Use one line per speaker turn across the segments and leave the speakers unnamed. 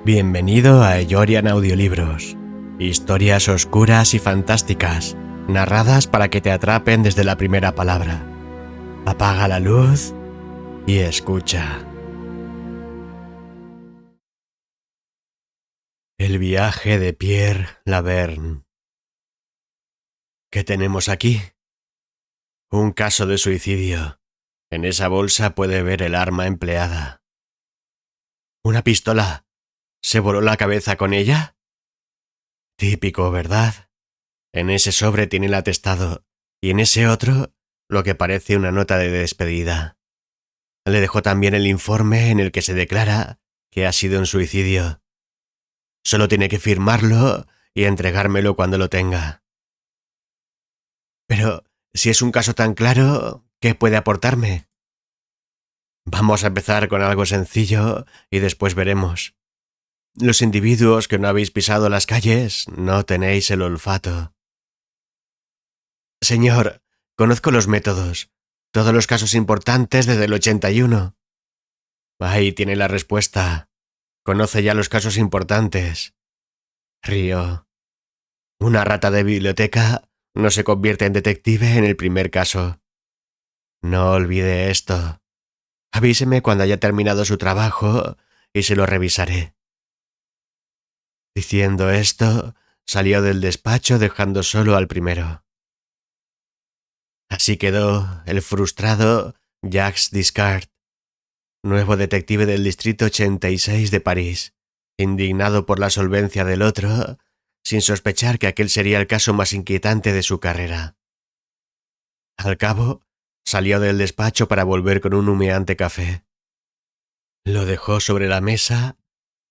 Bienvenido a Eyorian Audiolibros. Historias oscuras y fantásticas, narradas para que te atrapen desde la primera palabra. Apaga la luz y escucha. El viaje de Pierre Laverne. ¿Qué tenemos aquí? Un caso de suicidio. En esa bolsa puede ver el arma empleada. ¿Una pistola? ¿Se voló la cabeza con ella? Típico, ¿verdad? En ese sobre tiene el atestado y en ese otro lo que parece una nota de despedida. Le dejó también el informe en el que se declara que ha sido un suicidio. Solo tiene que firmarlo y entregármelo cuando lo tenga. Pero, si es un caso tan claro, ¿qué puede aportarme? Vamos a empezar con algo sencillo y después veremos. Los individuos que no habéis pisado las calles no tenéis el olfato. Señor, conozco los métodos. Todos los casos importantes desde el 81. Ahí tiene la respuesta. Conoce ya los casos importantes. Río. Una rata de biblioteca no se convierte en detective en el primer caso. No olvide esto. Avíseme cuando haya terminado su trabajo y se lo revisaré. Diciendo esto, salió del despacho dejando solo al primero. Así quedó el frustrado Jacques Descartes, nuevo detective del distrito 86 de París, indignado por la solvencia del otro, sin sospechar que aquel sería el caso más inquietante de su carrera. Al cabo, salió del despacho para volver con un humeante café. Lo dejó sobre la mesa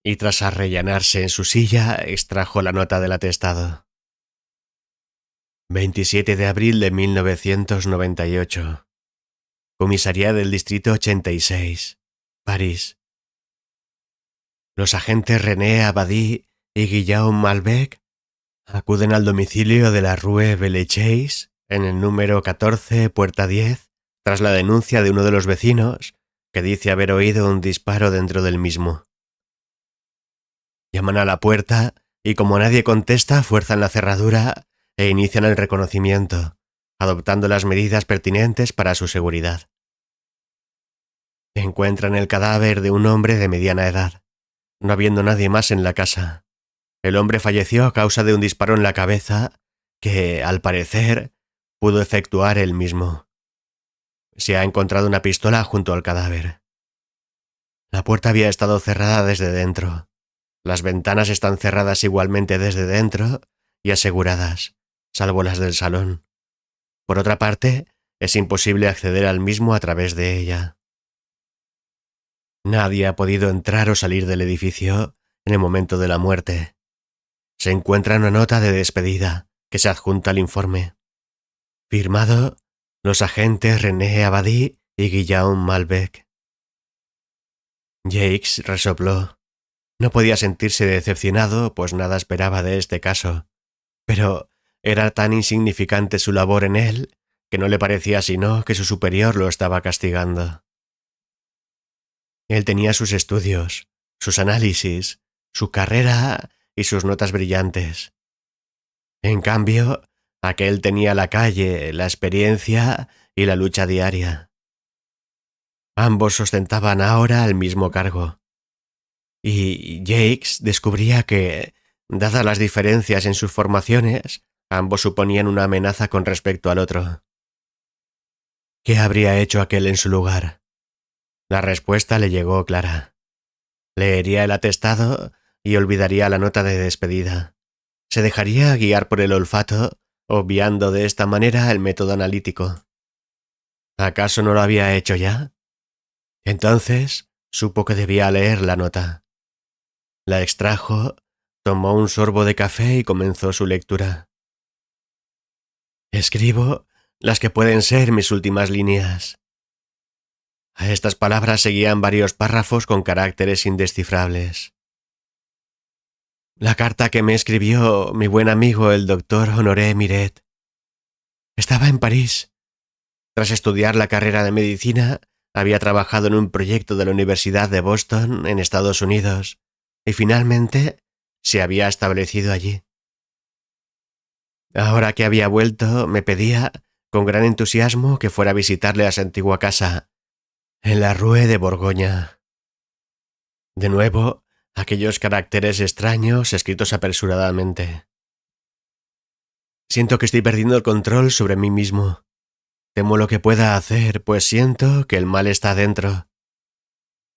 y tras arrellanarse en su silla, extrajo la nota del atestado. 27 de abril de 1998. Comisaría del Distrito 86, París. Los agentes René Abadie y Guillaume Malbec acuden al domicilio de la Rue Bellechasse, en el número 14, puerta 10, tras la denuncia de uno de los vecinos que dice haber oído un disparo dentro del mismo. Llaman a la puerta y como nadie contesta, fuerzan la cerradura e inician el reconocimiento, adoptando las medidas pertinentes para su seguridad. Encuentran el cadáver de un hombre de mediana edad, no habiendo nadie más en la casa. El hombre falleció a causa de un disparo en la cabeza que, al parecer, pudo efectuar él mismo. Se ha encontrado una pistola junto al cadáver. La puerta había estado cerrada desde dentro. Las ventanas están cerradas igualmente desde dentro y aseguradas, salvo las del salón. Por otra parte, es imposible acceder al mismo a través de ella. Nadie ha podido entrar o salir del edificio en el momento de la muerte. Se encuentra una nota de despedida que se adjunta al informe. Firmado los agentes René Abadie y Guillaume Malbec. Jacques resopló. No podía sentirse decepcionado, pues nada esperaba de este caso. Pero era tan insignificante su labor en él que no le parecía sino que su superior lo estaba castigando. Él tenía sus estudios, sus análisis, su carrera y sus notas brillantes. En cambio, aquel tenía la calle, la experiencia y la lucha diaria. Ambos ostentaban ahora el mismo cargo. Y Jacques descubría que, dadas las diferencias en sus formaciones, ambos suponían una amenaza con respecto al otro. ¿Qué habría hecho aquel en su lugar? La respuesta le llegó clara. Leería el atestado y olvidaría la nota de despedida. Se dejaría guiar por el olfato, obviando de esta manera el método analítico. ¿Acaso no lo había hecho ya? Entonces supo que debía leer la nota. La extrajo, tomó un sorbo de café y comenzó su lectura. Escribo las que pueden ser mis últimas líneas. A estas palabras seguían varios párrafos con caracteres indescifrables. La carta que me escribió mi buen amigo el doctor Honoré Miret. Estaba en París. Tras estudiar la carrera de medicina, había trabajado en un proyecto de la Universidad de Boston, en Estados Unidos, y finalmente se había establecido allí. Ahora que había vuelto, me pedía, con gran entusiasmo, que fuera a visitarle a su antigua casa, en la Rue de Borgoña. De nuevo, aquellos caracteres extraños escritos apresuradamente. Siento que estoy perdiendo el control sobre mí mismo. Temo lo que pueda hacer, pues siento que el mal está dentro.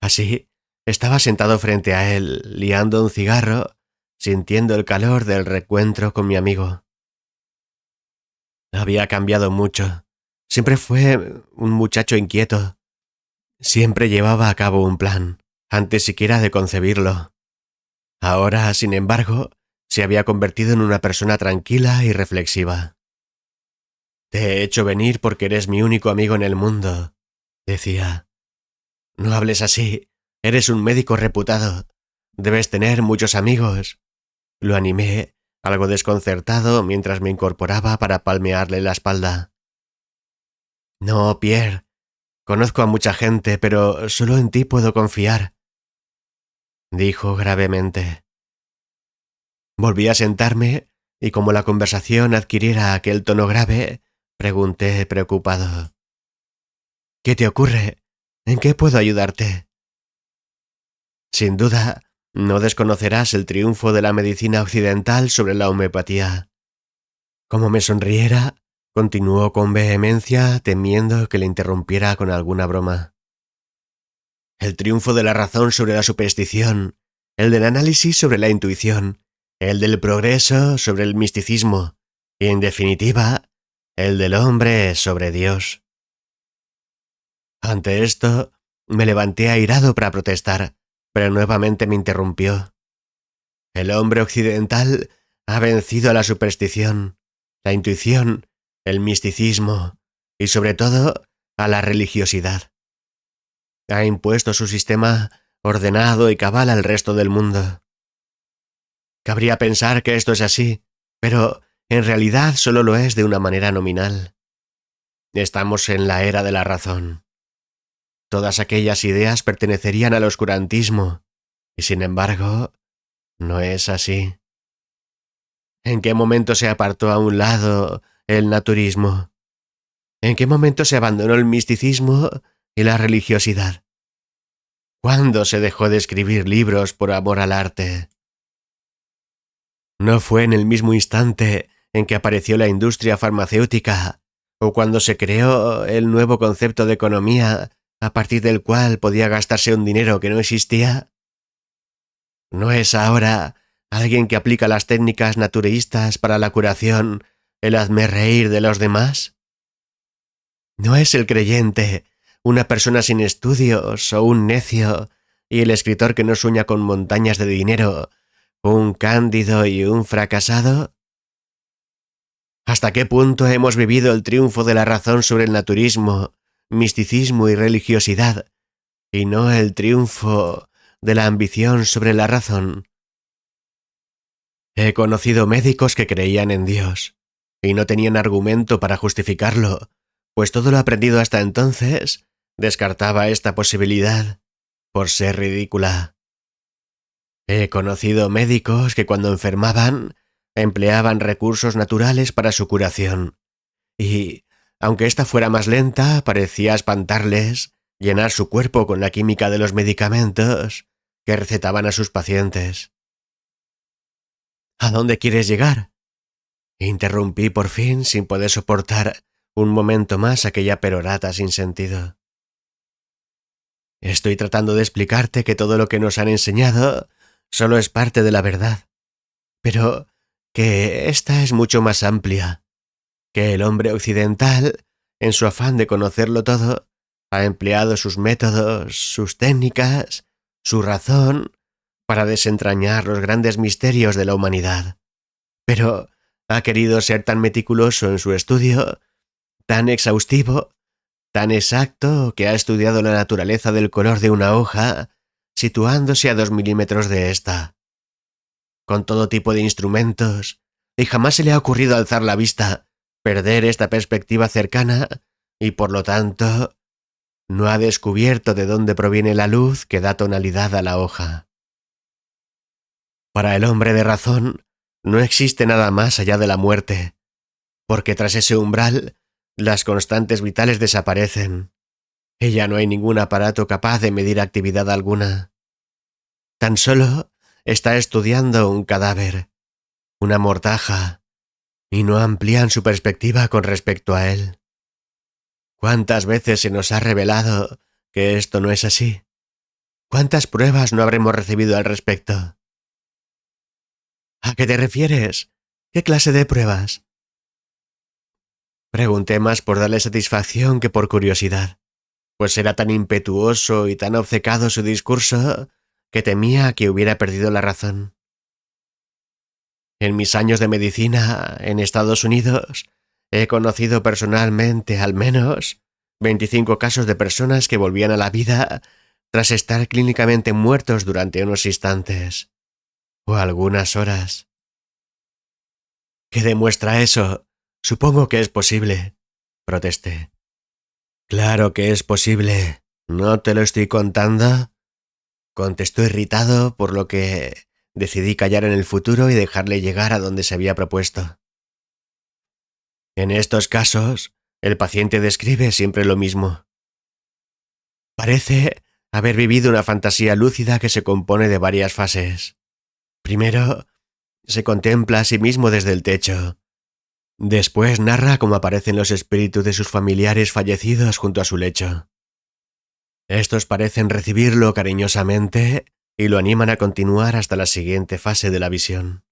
Así, estaba sentado frente a él, liando un cigarro, sintiendo el calor del reencuentro con mi amigo. Había cambiado mucho. Siempre fue un muchacho inquieto. Siempre llevaba a cabo un plan, antes siquiera de concebirlo. Ahora, sin embargo, se había convertido en una persona tranquila y reflexiva. «Te he hecho venir porque eres mi único amigo en el mundo», decía. «No hables así. Eres un médico reputado. Debes tener muchos amigos». Lo animé, algo desconcertado, mientras me incorporaba para palmearle la espalda. «No, Pierre. Conozco a mucha gente, pero solo en ti puedo confiar», dijo gravemente. Volví a sentarme y, como la conversación adquiriera aquel tono grave, pregunté preocupado. «¿Qué te ocurre? ¿En qué puedo ayudarte?» «Sin duda, no desconocerás el triunfo de la medicina occidental sobre la homeopatía». Como me sonriera, continuó con vehemencia, temiendo que le interrumpiera con alguna broma. «El triunfo de la razón sobre la superstición, el del análisis sobre la intuición, el del progreso sobre el misticismo y, en definitiva, el del hombre sobre Dios». Ante esto, me levanté airado para protestar, pero nuevamente me interrumpió. «El hombre occidental ha vencido a la superstición, la intuición, el misticismo y, sobre todo, a la religiosidad. Ha impuesto su sistema ordenado y cabal al resto del mundo. Cabría pensar que esto es así, pero en realidad solo lo es de una manera nominal. Estamos en la era de la razón. Todas aquellas ideas pertenecerían al oscurantismo, y sin embargo, no es así. ¿En qué momento se apartó a un lado el naturismo? ¿En qué momento se abandonó el misticismo y la religiosidad? ¿Cuándo se dejó de escribir libros por amor al arte? ¿No fue en el mismo instante en que apareció la industria farmacéutica, o cuando se creó el nuevo concepto de economía a partir del cual podía gastarse un dinero que no existía? ¿No es ahora alguien que aplica las técnicas naturistas para la curación el hazme reír de los demás? ¿No es el creyente una persona sin estudios o un necio, y el escritor que no sueña con montañas de dinero un cándido y un fracasado? ¿Hasta qué punto hemos vivido el triunfo de la razón sobre el naturismo, misticismo y religiosidad, y no el triunfo de la ambición sobre la razón? He conocido médicos que creían en Dios, y no tenían argumento para justificarlo, pues todo lo aprendido hasta entonces descartaba esta posibilidad por ser ridícula. He conocido médicos que cuando enfermaban empleaban recursos naturales para su curación, y, aunque ésta fuera más lenta, parecía espantarles llenar su cuerpo con la química de los medicamentos que recetaban a sus pacientes. ¿A dónde quieres llegar?, interrumpí por fin, sin poder soportar un momento más aquella perorata sin sentido. Estoy tratando de explicarte que todo lo que nos han enseñado solo es parte de la verdad, pero que esta es mucho más amplia, que el hombre occidental, en su afán de conocerlo todo, ha empleado sus métodos, sus técnicas, su razón, para desentrañar los grandes misterios de la humanidad. Pero ha querido ser tan meticuloso en su estudio, tan exhaustivo, tan exacto, que ha estudiado la naturaleza del color de una hoja, situándose a 2 milímetros de ésta, con todo tipo de instrumentos, y jamás se le ha ocurrido alzar la vista, perder esta perspectiva cercana, y por lo tanto, no ha descubierto de dónde proviene la luz que da tonalidad a la hoja. Para el hombre de razón, no existe nada más allá de la muerte, porque tras ese umbral, las constantes vitales desaparecen, y ya no hay ningún aparato capaz de medir actividad alguna. Tan solo está estudiando un cadáver, una mortaja, y no amplían su perspectiva con respecto a él. ¿Cuántas veces se nos ha revelado que esto no es así? ¿Cuántas pruebas no habremos recibido al respecto? ¿A qué te refieres? ¿Qué clase de pruebas? Pregunté más por darle satisfacción que por curiosidad, pues era tan impetuoso y tan obcecado su discurso que temía que hubiera perdido la razón. En mis años de medicina en Estados Unidos he conocido personalmente al menos 25 casos de personas que volvían a la vida tras estar clínicamente muertos durante unos instantes o algunas horas. ¿Qué demuestra eso? Supongo que es posible, protesté. Claro que es posible. ¿No te lo estoy contando? Contestó irritado, por lo que decidí callar en el futuro y dejarle llegar a donde se había propuesto. En estos casos, el paciente describe siempre lo mismo. Parece haber vivido una fantasía lúcida que se compone de varias fases. Primero, se contempla a sí mismo desde el techo. Después narra cómo aparecen los espíritus de sus familiares fallecidos junto a su lecho. Estos parecen recibirlo cariñosamente y lo animan a continuar hasta la siguiente fase de la visión.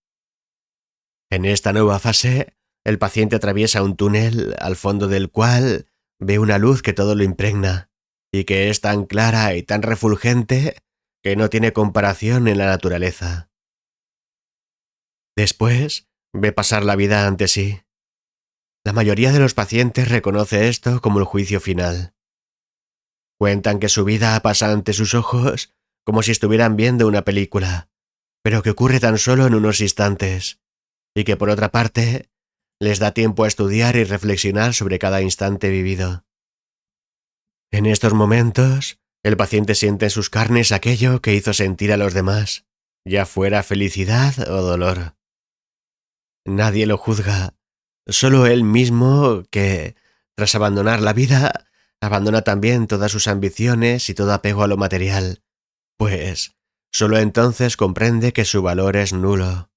En esta nueva fase, el paciente atraviesa un túnel al fondo del cual ve una luz que todo lo impregna y que es tan clara y tan refulgente que no tiene comparación en la naturaleza. Después, ve pasar la vida ante sí. La mayoría de los pacientes reconoce esto como el juicio final. Cuentan que su vida pasa ante sus ojos como si estuvieran viendo una película, pero que ocurre tan solo en unos instantes, y que por otra parte, les da tiempo a estudiar y reflexionar sobre cada instante vivido. En estos momentos, el paciente siente en sus carnes aquello que hizo sentir a los demás, ya fuera felicidad o dolor. Nadie lo juzga, solo él mismo que, tras abandonar la vida, abandona también todas sus ambiciones y todo apego a lo material, pues solo entonces comprende que su valor es nulo.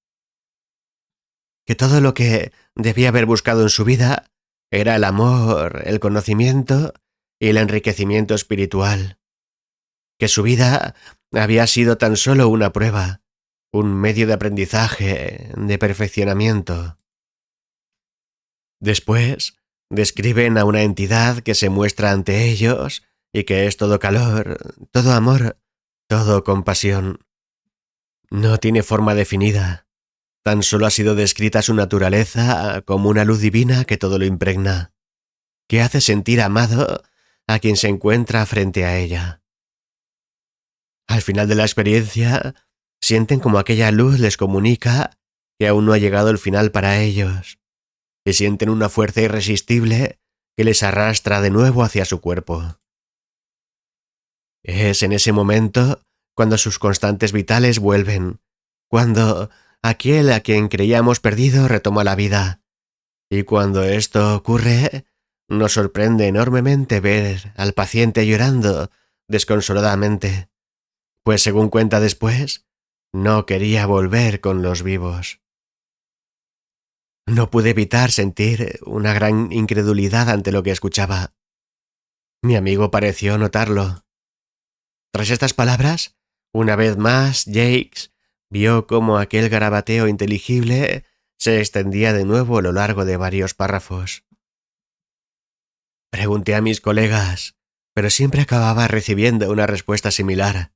Que todo lo que debía haber buscado en su vida era el amor, el conocimiento y el enriquecimiento espiritual. Que su vida había sido tan solo una prueba, un medio de aprendizaje, de perfeccionamiento. Después, describen a una entidad que se muestra ante ellos y que es todo calor, todo amor, todo compasión. No tiene forma definida, tan solo ha sido descrita su naturaleza como una luz divina que todo lo impregna, que hace sentir amado a quien se encuentra frente a ella. Al final de la experiencia, sienten como aquella luz les comunica que aún no ha llegado el final para ellos, y sienten una fuerza irresistible que les arrastra de nuevo hacia su cuerpo. Es en ese momento cuando sus constantes vitales vuelven, cuando aquel a quien creíamos perdido retoma la vida, y cuando esto ocurre, nos sorprende enormemente ver al paciente llorando desconsoladamente, pues según cuenta después, no quería volver con los vivos. No pude evitar sentir una gran incredulidad ante lo que escuchaba. Mi amigo pareció notarlo. Tras estas palabras, una vez más, Jakes vio cómo aquel garabateo inteligible se extendía de nuevo a lo largo de varios párrafos. Pregunté a mis colegas, pero siempre acababa recibiendo una respuesta similar,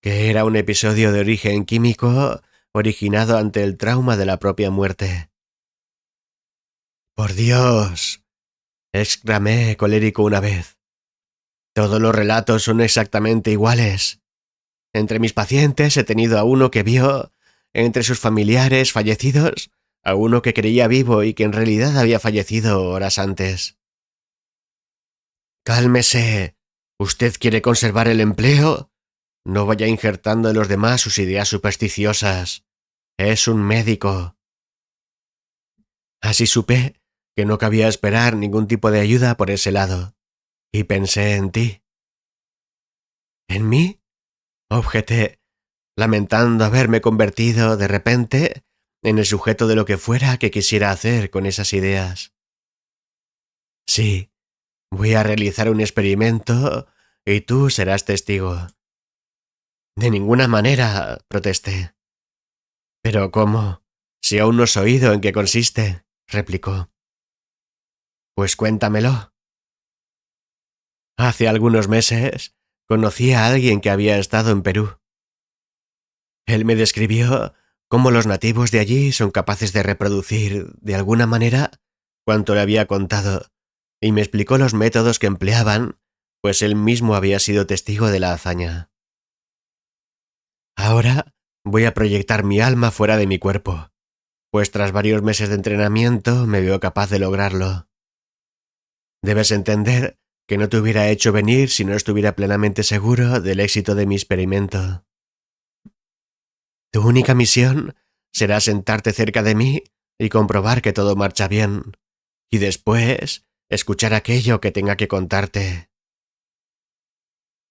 que era un episodio de origen químico originado ante el trauma de la propia muerte. «¡Por Dios!», exclamé colérico una vez. «Todos los relatos son exactamente iguales. Entre mis pacientes he tenido a uno que vio, entre sus familiares fallecidos, a uno que creía vivo y que en realidad había fallecido horas antes». «Cálmese. ¿Usted quiere conservar el empleo? No vaya injertando en los demás sus ideas supersticiosas. Es un médico. Así supe que no cabía esperar ningún tipo de ayuda por ese lado, y pensé en ti. ¿En mí?, objeté, lamentando haberme convertido, de repente, en el sujeto de lo que fuera que quisiera hacer con esas ideas. Sí, voy a realizar un experimento y tú serás testigo. De ninguna manera, protesté. ¿Pero cómo? Si aún no has oído en qué consiste, replicó. Pues cuéntamelo. Hace algunos meses conocí a alguien que había estado en Perú. Él me describió cómo los nativos de allí son capaces de reproducir, de alguna manera, cuanto le había contado, y me explicó los métodos que empleaban, pues él mismo había sido testigo de la hazaña. Ahora voy a proyectar mi alma fuera de mi cuerpo, pues tras varios meses de entrenamiento me veo capaz de lograrlo. Debes entender que no te hubiera hecho venir si no estuviera plenamente seguro del éxito de mi experimento. Tu única misión será sentarte cerca de mí y comprobar que todo marcha bien, y después escuchar aquello que tenga que contarte.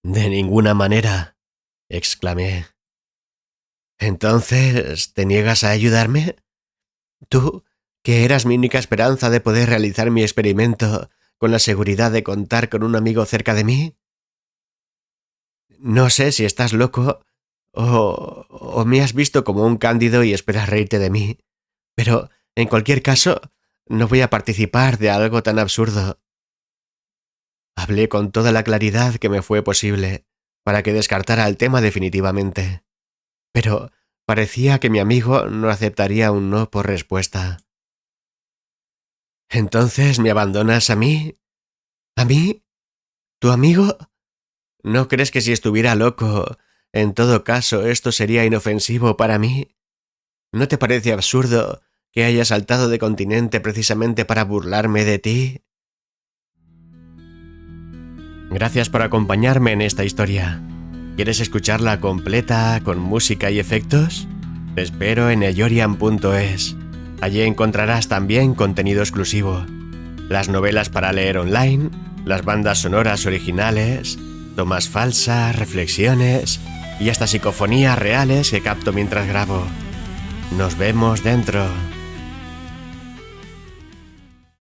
De ninguna manera, exclamé. ¿Entonces te niegas a ayudarme? Tú, que eras mi única esperanza de poder realizar mi experimento con la seguridad de contar con un amigo cerca de mí. No sé si estás loco o me has visto como un cándido y esperas reírte de mí, pero, en cualquier caso, no voy a participar de algo tan absurdo. Hablé con toda la claridad que me fue posible, para que descartara el tema definitivamente. Pero parecía que mi amigo no aceptaría un no por respuesta. ¿Entonces me abandonas a mí? ¿A mí? ¿Tu amigo? ¿No crees que si estuviera loco, en todo caso esto sería inofensivo para mí? ¿No te parece absurdo que haya saltado de continente precisamente para burlarme de ti? Gracias por acompañarme en esta historia. ¿Quieres escucharla completa, con música y efectos? Te espero en ellorian.es. Allí encontrarás también contenido exclusivo. Las novelas para leer online, las bandas sonoras originales, tomas falsas, reflexiones y hasta psicofonías reales que capto mientras grabo. Nos vemos dentro.